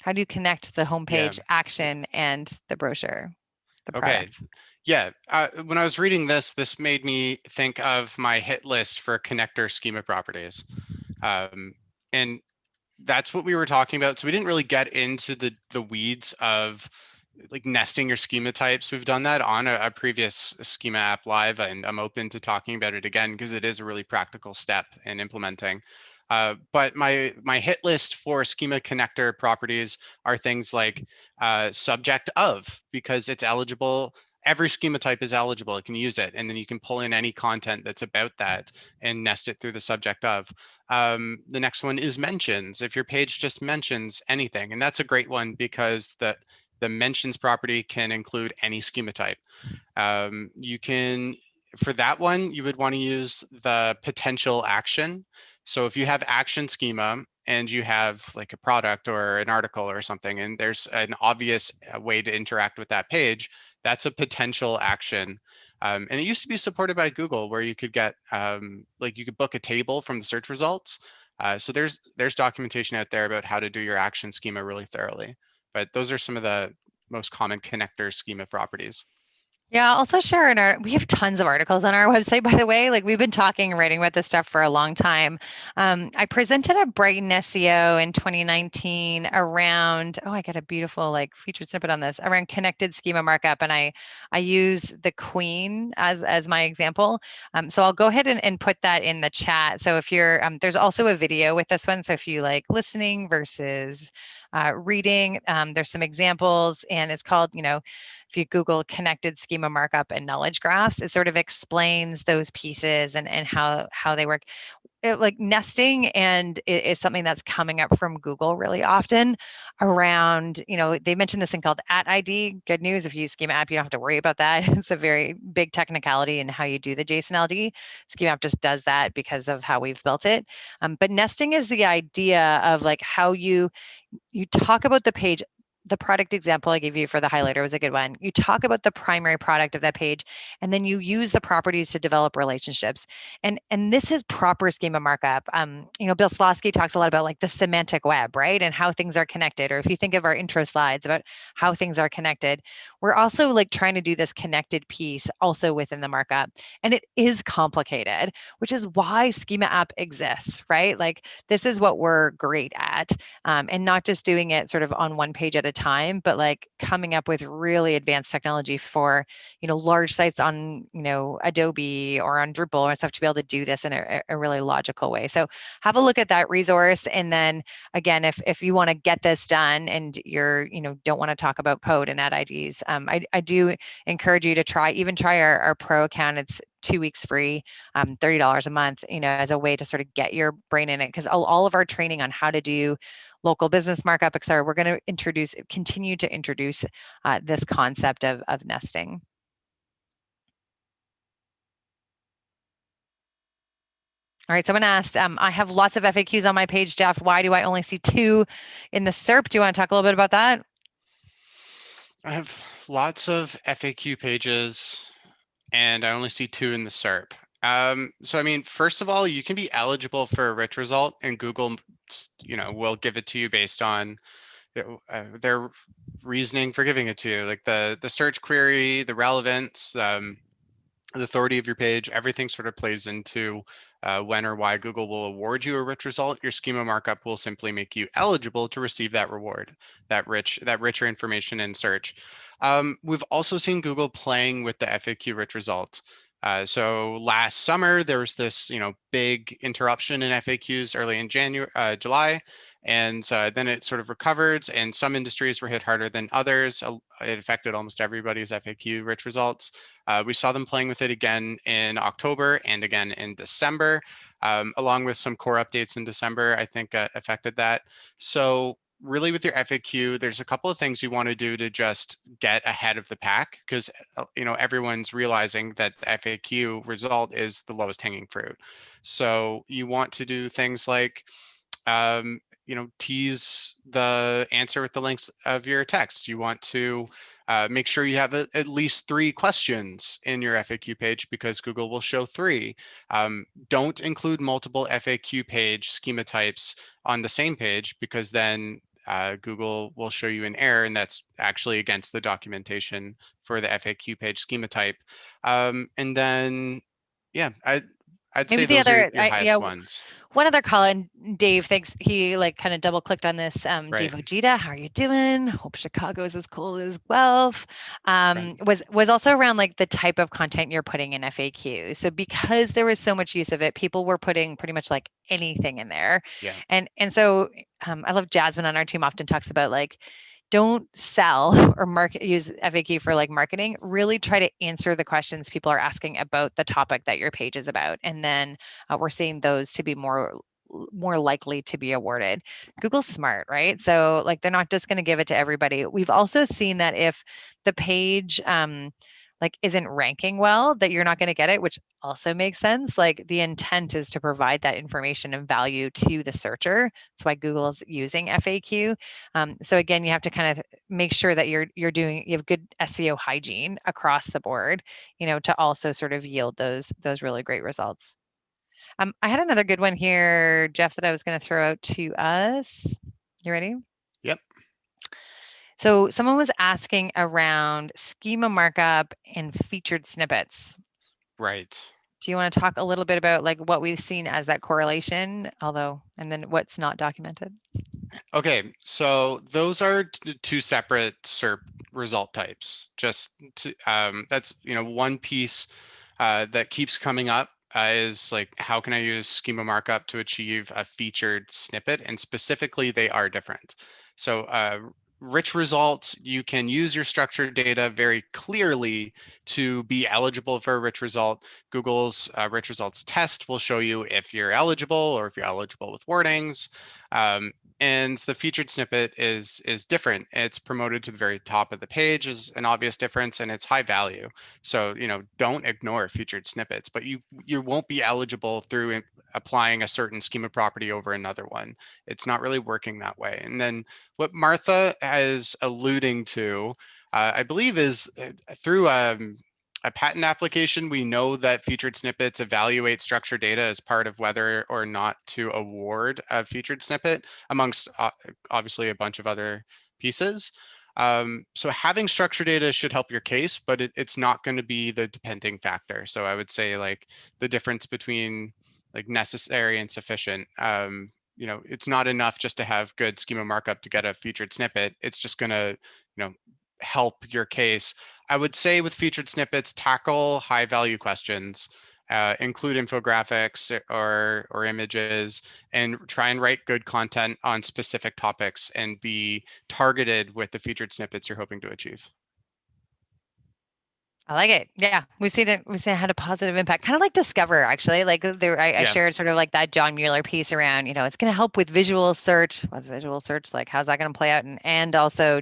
How do you connect the Yeah. homepage action and the brochure, the Okay. product? Yeah. When I was reading this made me think of my hit list for connector schema properties. And that's what we were talking about. So we didn't really get into the weeds of like nesting your schema types. We've done that on a previous Schema App Live, and I'm open to talking about it again because it is a really practical step in implementing. But my hit list for schema connector properties are things like subject of, because it's eligible. Every schema type is eligible. It can use it, and then you can pull in any content that's about that and nest it through the subject of. The next one is mentions. If your page just mentions anything, and that's a great one because the mentions property can include any schema type. You can, for that one, you would want to use the potential action. So if you have action schema and you have like a product or an article or something, and there's an obvious way to interact with that page, that's a potential action. And it used to be supported by Google, where you could get like you could book a table from the search results. So there's documentation out there about how to do your action schema really thoroughly. But those are some of the most common connector schema properties. Yeah, I'll also share we have tons of articles on our website, by the way. Like we've been talking and writing about this stuff for a long time. I presented at Brighton SEO in 2019 around, oh, I got a beautiful like featured snippet on this around connected schema markup. And I use the Queen as my example. So I'll go ahead and put that in the chat. So if you're, there's also a video with this one. So if you like listening versus reading, there's some examples and it's called, if you Google connected schema markup and knowledge graphs, it sort of explains those pieces and how they work. Like nesting and it is something that's coming up from Google really often around, they mentioned this thing called @ID. Good news, if you use Schema app, you don't have to worry about that. It's a very big technicality in how you do the JSON LD. Schema app just does that because of how we've built it. But nesting is the idea of like how you talk about the page. The product example I gave you for the highlighter was a good one. You talk about the primary product of that page, and then you use the properties to develop relationships. And this is proper schema markup. Bill Slosky talks a lot about like the semantic web, right? And how things are connected. Or if you think of our intro slides about how things are connected, we're also like trying to do this connected piece also within the markup. And it is complicated, which is why schema app exists, right? Like this is what we're great at. And not just doing it sort of on one page at a time, but like coming up with really advanced technology for, large sites on, Adobe or on Drupal or stuff to be able to do this in a really logical way. So have a look at that resource. And then again, if you want to get this done and you're, don't want to talk about code and add IDs, I do encourage you to try our pro account. It's 2 weeks free, $30 a month, as a way to sort of get your brain in it. Because all of our training on how to do local business markup, et cetera, we're going to continue to introduce this concept of nesting. All right, someone asked, I have lots of FAQs on my page, Jeff. Why do I only see 2 in the SERP? Do you want to talk a little bit about that? I have lots of FAQ pages and I only see 2 in the SERP. So I mean, first of all, you can be eligible for a rich result and Google, will give it to you based on their reasoning for giving it to you, like the search query, the relevance, the authority of your page, everything sort of plays into when or why Google will award you a rich result. Your schema markup will simply make you eligible to receive that reward, that richer information in search. We've also seen Google playing with the FAQ rich results. So last summer there was this, big interruption in FAQs early in July, and then it sort of recovered. And some industries were hit harder than others. It affected almost everybody's FAQ rich results. We saw them playing with it again in October and again in December, along with some core updates in December, I think affected that. So really with your FAQ, there's a couple of things you want to do to just get ahead of the pack because, everyone's realizing that the FAQ result is the lowest hanging fruit. So you want to do things like, tease the answer with the links of your text. You want to make sure you have at least 3 questions in your FAQ page because Google will show 3. Don't include multiple FAQ page schema types on the same page because then Google will show you an error, and that's actually against the documentation for the FAQ page schema type. And then, yeah, I'd Maybe say the those are other, your yeah, highest ones. one other call, and Dave, thanks. He like kind of double clicked on this. Dave Right. Ojeda, how are you doing? Hope Chicago is as cold as Guelph. Right. Was also around like the type of content you're putting in FAQ. So because there was so much use of it, people were putting pretty much like anything in there, Yeah. and so I love Jasmine on our team often talks about like don't sell or market use FAQ for like marketing. Really try to answer the questions people are asking about the topic that your page is about, and then we're seeing those to be more likely to be awarded. Google's smart, right? So like they're not just going to give it to everybody. We've also seen that if the page like isn't ranking well, that you're not going to get it, which also makes sense. Like the intent is to provide that information and value to the searcher. That's why Google's using FAQ. So again, you have to kind of make sure that you have good SEO hygiene across the board, to also sort of yield those really great results. I had another good one here, Jeff, that I was going to throw out to us. You ready? Yep. So someone was asking around schema markup and featured snippets. Right. Do you want to talk a little bit about like what we've seen as that correlation, and then what's not documented? Okay, so those are two separate SERP result types. That's one piece that keeps coming up is like how can I use schema markup to achieve a featured snippet, and specifically they are different. So rich results, you can use your structured data very clearly to be eligible for a rich result. Google's rich results test will show you if you're eligible or if you're eligible with wordings. Um, and the featured snippet is different. It's promoted to the very top of the page is an obvious difference, and it's high value. So don't ignore featured snippets, but you won't be eligible through applying a certain schema property over another one. It's not really working that way. And then what Martha is alluding to, I believe, is through a patent application, we know that featured snippets evaluate structured data as part of whether or not to award a featured snippet, amongst obviously a bunch of other pieces. So having structured data should help your case, but it's not going to be the depending factor. So I would say like the difference between like necessary and sufficient. It's not enough just to have good schema markup to get a featured snippet. It's just going to, help your case. I would say with featured snippets, tackle high value questions, include infographics or images, and try and write good content on specific topics and be targeted with the featured snippets you're hoping to achieve. I like it. Yeah, we've seen it. We've seen it had a positive impact, kind of like Discover, actually. Like I Yeah. shared sort of like that John Mueller piece around, it's going to help with visual search. What's visual search like? How's that going to play out? And also,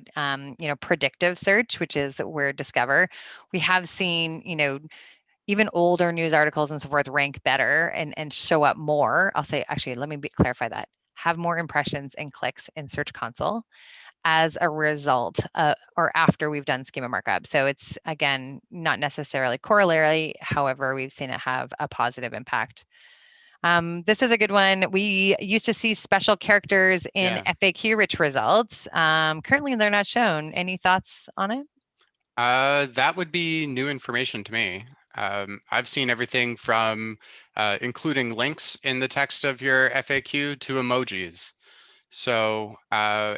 predictive search, which is where Discover. We have seen, even older news articles and so forth rank better and show up more. I'll say, actually, let me clarify that. Have more impressions and clicks in Search Console as a result or after we've done schema markup. So it's, again, not necessarily corollary. However, we've seen it have a positive impact. This is a good one. We used to see special characters in Yeah. FAQ rich results. Currently, they're not shown. Any thoughts on it? That would be new information to me. I've seen everything from including links in the text of your FAQ to emojis. So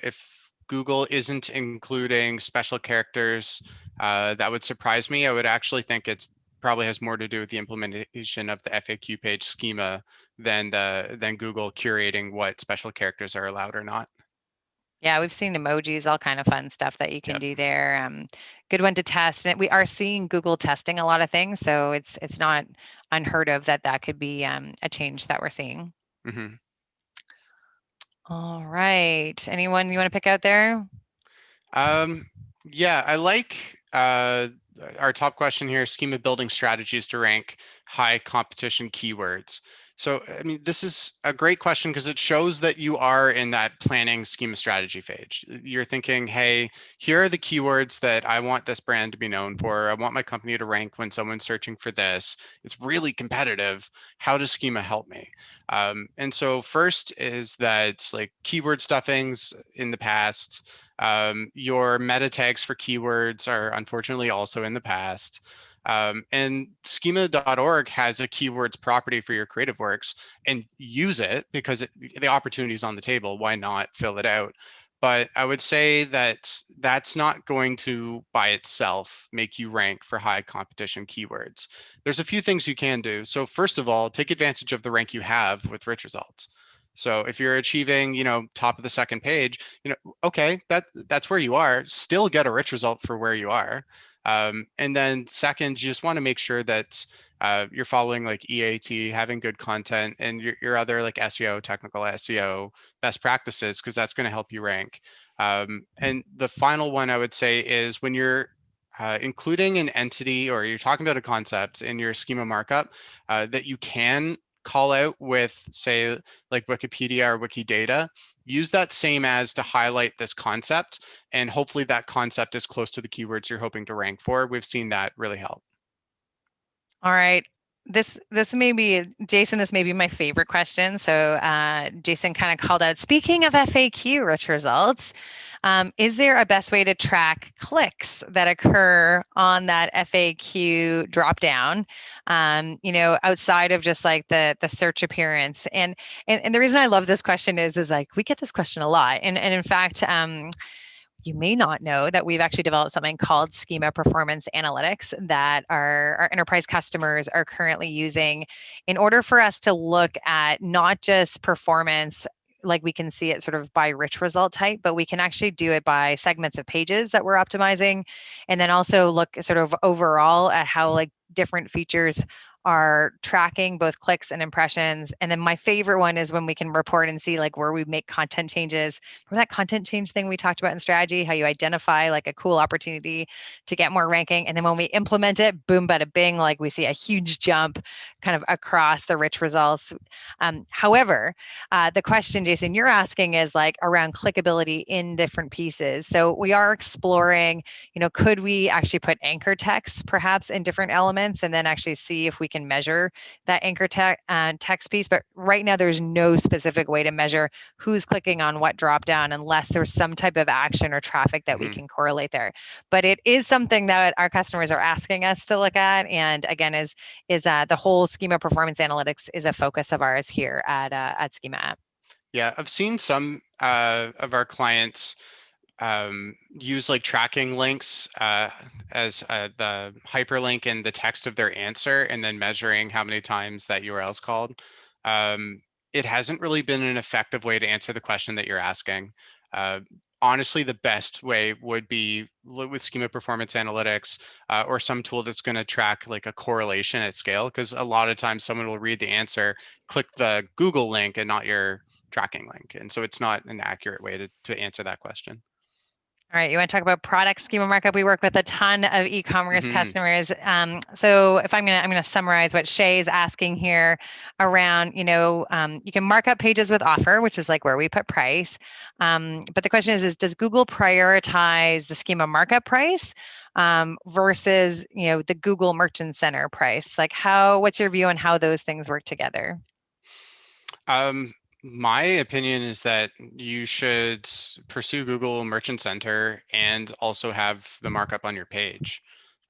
if Google isn't including special characters, that would surprise me. I would actually think it's probably has more to do with the implementation of the FAQ page schema than Google curating what special characters are allowed or not. Yeah, we've seen emojis, all kind of fun stuff that you can Yep. do there. Good one to test. And we are seeing Google testing a lot of things, so it's not unheard of that could be a change that we're seeing. Hmm. All right. Anyone you want to pick out there? Um, yeah, I like our top question here, schema building strategies to rank high competition keywords. So, I mean, this is a great question because it shows that you are in that planning schema strategy phase. You're thinking, hey, here are the keywords that I want this brand to be known for. I want my company to rank when someone's searching for this. It's really competitive. How does schema help me? And so first is that like keyword stuffings in the past, your meta tags for keywords are unfortunately also in the past. And schema.org has a keywords property for your creative works, and use it because the opportunity is on the table. Why not fill it out? But I would say that that's not going to by itself make you rank for high competition keywords. There's a few things you can do. So first of all, take advantage of the rank you have with rich results. So if you're achieving, top of the second page, okay, that's where you are. Still get a rich result for where you are. And then second, you just want to make sure that you're following like EAT, having good content, and your other like SEO, technical SEO best practices, because that's going to help you rank. And the final one I would say is when you're including an entity or you're talking about a concept in your schema markup that you can call out with, say, like Wikipedia or Wikidata, use that same as to highlight this concept, and hopefully that concept is close to the keywords you're hoping to rank for. We've seen that really help. All right. This may be, Jason, this may be my favorite question. So Jason kind of called out, speaking of FAQ rich results, is there a best way to track clicks that occur on that FAQ dropdown, outside of just like the search appearance? And the reason I love this question is like we get this question a lot. And in fact, you may not know that we've actually developed something called Schema Performance Analytics that our enterprise customers are currently using in order for us to look at not just performance, like we can see it sort of by rich result type, but we can actually do it by segments of pages that we're optimizing. And then also look sort of overall at how like different features are tracking both clicks and impressions. And then my favorite one is when we can report and see like where we make content changes. Remember that content change thing we talked about in strategy, how you identify like a cool opportunity to get more ranking. And then when we implement it, boom, bada bing, like we see a huge jump kind of across the rich results. However, the question, Jason, you're asking is like around clickability in different pieces. So we are exploring, could we actually put anchor text perhaps in different elements and then actually see if we can measure that anchor text piece? But right now, there's no specific way to measure who's clicking on what drop down unless there's some type of action or traffic that we can correlate there. But it is something that our customers are asking us to look at. And again, is the whole schema performance analytics is a focus of ours here at Schema App. Yeah, I've seen some of our clients use like tracking links as the hyperlink in the text of their answer, and then measuring how many times that URL is called. It hasn't really been an effective way to answer the question that you're asking. Honestly, the best way would be with Schema Performance Analytics or some tool that's going to track like a correlation at scale, because a lot of times someone will read the answer, click the Google link and not your tracking link. And so it's not an accurate way to answer that question. All right, you want to talk about product schema markup? We work with a ton of e-commerce Mm-hmm. customers. So if I'm gonna summarize what Shay is asking here around, you can mark up pages with offer, which is like where we put price. But the question is does Google prioritize the schema markup price versus the Google Merchant Center price? Like what's your view on how those things work together? My opinion is that you should pursue Google Merchant Center and also have the markup on your page.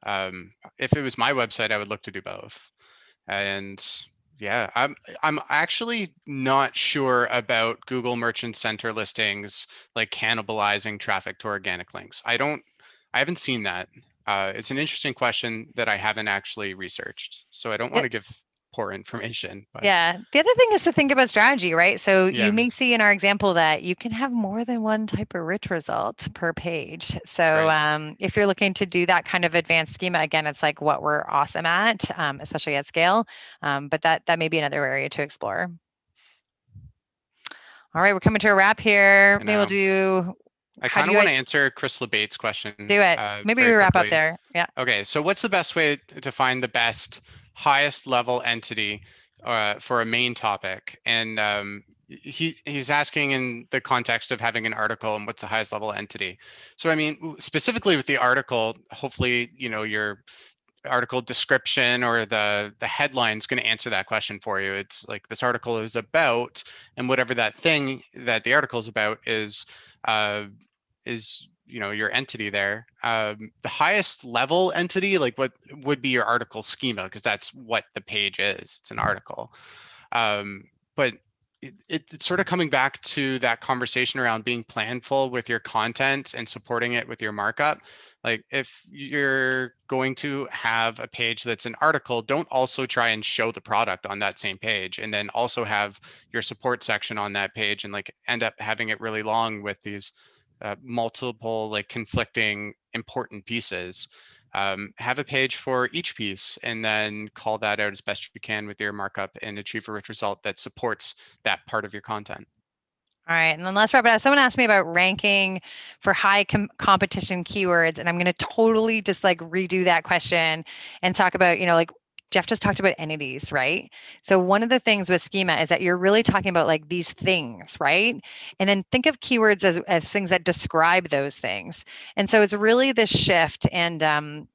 If it was my website, I would look to do both. And yeah, I'm actually not sure about Google Merchant Center listings like cannibalizing traffic to organic links. I haven't seen that. It's an interesting question that I haven't actually researched, so I don't want to give poor information, but Yeah. The other thing is to think about strategy, right? So you yeah, may see in our example that you can have more than one type of rich result per page. that's So right. if you're looking to do that kind of advanced schema, again, it's like what we're awesome at, especially at scale. But that may be another area to explore. All right, we're coming to a wrap here. I Maybe we'll know. do, I how kind do of you want to answer Chris LeBate's question do it? Maybe we very wrap up quickly. there. Yeah. Okay, so what's the best way to find the best, highest level entity for a main topic? And he's asking in the context of having an article and what's the highest level entity. So I mean, specifically with the article, hopefully your article description or the headline is going to answer that question for you. It's like this article is about, and whatever that thing that the article is about is your entity there. The highest level entity, like what would be your article schema, because that's what the page is. It's an article. But it's sort of coming back to that conversation around being planful with your content and supporting it with your markup. Like if you're going to have a page that's an article, don't also try and show the product on that same page, and then also have your support section on that page and like end up having it really long with these multiple like conflicting important pieces. Have a page for each piece and then call that out as best you can with your markup and achieve a rich result that supports that part of your content. All right, and then let's wrap it up. Someone asked me about ranking for high competition keywords, and I'm going to totally just like redo that question and talk about, like Jeff just talked about entities, right? So one of the things with schema is that you're really talking about like these things, right? And then think of keywords as things that describe those things. And so it's really this shift, and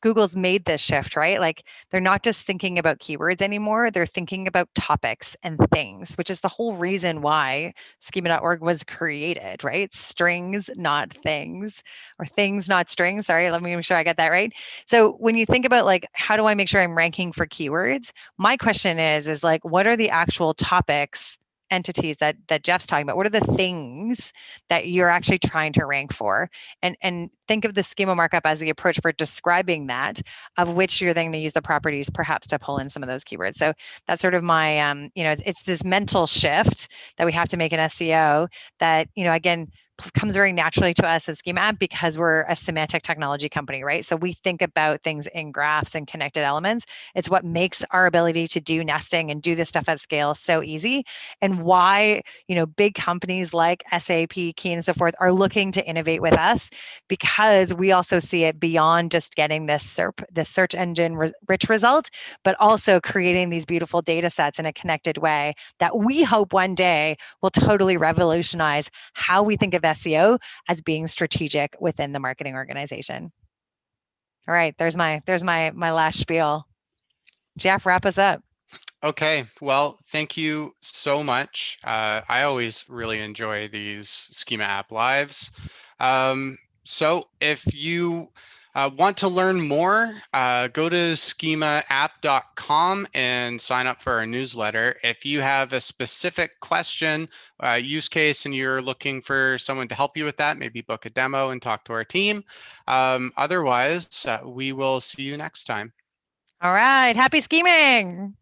Google's made this shift, right? Like they're not just thinking about keywords anymore, they're thinking about topics and things, which is the whole reason why schema.org was created, right? Strings, not things, or things, not strings. Sorry, let me make sure I got that right. So when you think about like, how do I make sure I'm ranking for keywords? My question is like, what are the actual topics entities that Jeff's talking about? What are the things that you're actually trying to rank for? And think of the schema markup as the approach for describing that, of which you're then going to use the properties perhaps to pull in some of those keywords. So that's sort of my it's this mental shift that we have to make in SEO that, again, comes very naturally to us as Schema App because we're a semantic technology company, right? So we think about things in graphs and connected elements. It's what makes our ability to do nesting and do this stuff at scale so easy, and why big companies like SAP, Key, and so forth are looking to innovate with us, because we also see it beyond just getting this SERP, this search engine rich result, but also creating these beautiful data sets in a connected way that we hope one day will totally revolutionize how we think of SEO as being strategic within the marketing organization. All right, there's my last spiel. Jeff, wrap us up. Okay, well, thank you so much. I always really enjoy these Schema App Lives. So if you want to learn more, go to schemaapp.com and sign up for our newsletter. If you have a specific question, use case, and you're looking for someone to help you with that, maybe book a demo and talk to our team. Otherwise, we will see you next time. All right, happy scheming.